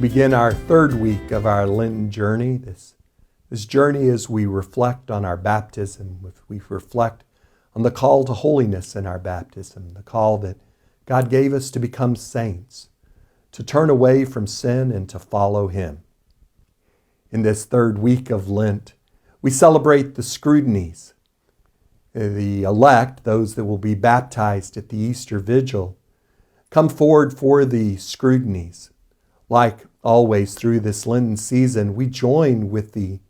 begin our third week of our Lenten journey. This journey as we reflect on our baptism, we reflect on the call to holiness in our baptism, the call that God gave us to become saints, to turn away from sin and to follow Him. In this third week of Lent, we celebrate the scrutinies. The elect, those that will be baptized at the Easter Vigil, come forward for the scrutinies. Like always through this Lenten season, we join with the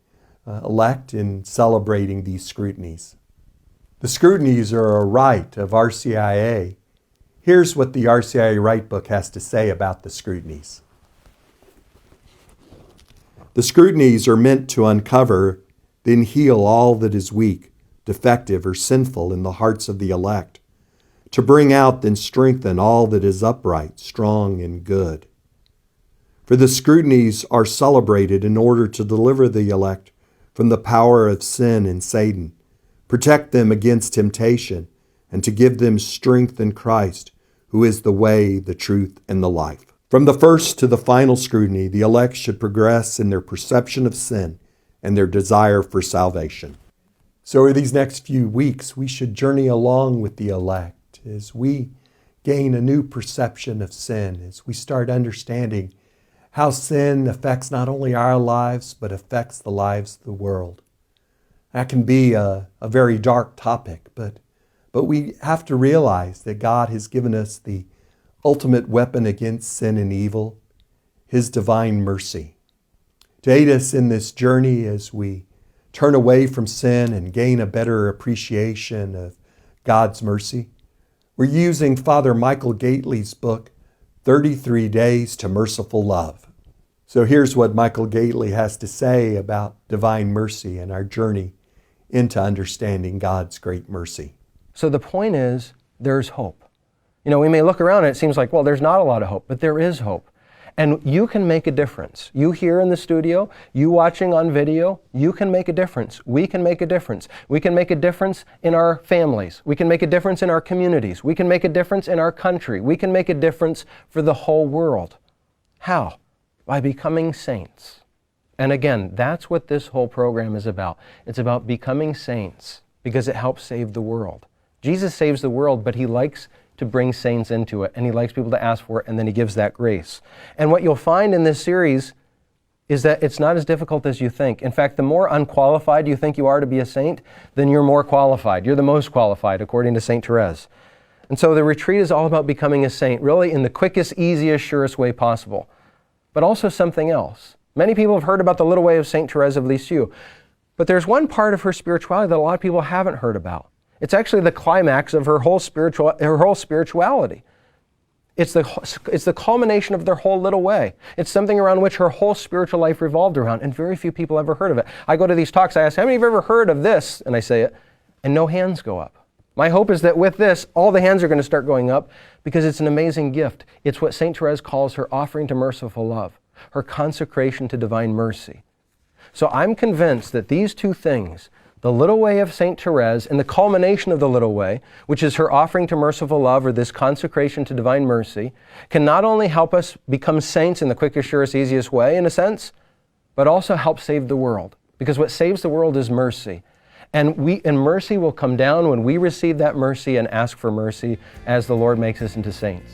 elect in celebrating these scrutinies. The scrutinies are a rite of RCIA. Here's what the RCIA Rite Book has to say about the scrutinies. The scrutinies are meant to uncover, then heal all that is weak, defective, or sinful in the hearts of the elect, to bring out, then strengthen all that is upright, strong, and good. For the scrutinies are celebrated in order to deliver the elect from the power of sin and Satan, protect them against temptation, and to give them strength in Christ, who is the way, the truth, and the life. From the first to the final scrutiny, the elect should progress in their perception of sin and their desire for salvation. So over these next few weeks, we should journey along with the elect as we gain a new perception of sin, as we start understanding how sin affects not only our lives, but affects the lives of the world. That can be a very dark topic, but we have to realize that God has given us the ultimate weapon against sin and evil, His divine mercy. To aid us in this journey as we turn away from sin and gain a better appreciation of God's mercy, we're using Father Michael Gately's book, 33 Days to Merciful Love. So here's what Michael Gately has to say about divine mercy and our journey into understanding God's great mercy. So the point is, there's hope. You know, we may look around and it seems like, well, there's not a lot of hope, but there is hope. And you can make a difference. You here in the studio, you watching on video, you can make a difference. We can make a difference. We can make a difference in our families. We can make a difference in our communities. We can make a difference in our country. We can make a difference for the whole world. How? By becoming saints. And again, that's what this whole program is about. It's about becoming saints because it helps save the world. Jesus saves the world, but He likes to bring saints into it, and He likes people to ask for it, and then He gives that grace. And what you'll find in this series is that it's not as difficult as you think. In fact, the more unqualified you think you are to be a saint, then you're more qualified. You're the most qualified, according to St. Therese. And so the retreat is all about becoming a saint, really in the quickest, easiest, surest way possible. But also something else. Many people have heard about the little way of St. Therese of Lisieux, but there's one part of her spirituality that a lot of people haven't heard about. It's actually the climax of her whole spirituality. It's the culmination of their whole little way. It's something around which her whole spiritual life revolved around, and very few people ever heard of it. I go to these talks, I ask, how many of you have ever heard of this? And I say it, and no hands go up. My hope is that with this, all the hands are going to start going up because it's an amazing gift. It's what St. Therese calls her offering to merciful love, her consecration to divine mercy. So I'm convinced that these two things, the little way of St. Therese and the culmination of the little way, which is her offering to merciful love or this consecration to divine mercy, can not only help us become saints in the quickest, surest, easiest way, in a sense, but also help save the world. Because what saves the world is mercy. And mercy will come down when we receive that mercy and ask for mercy as the Lord makes us into saints.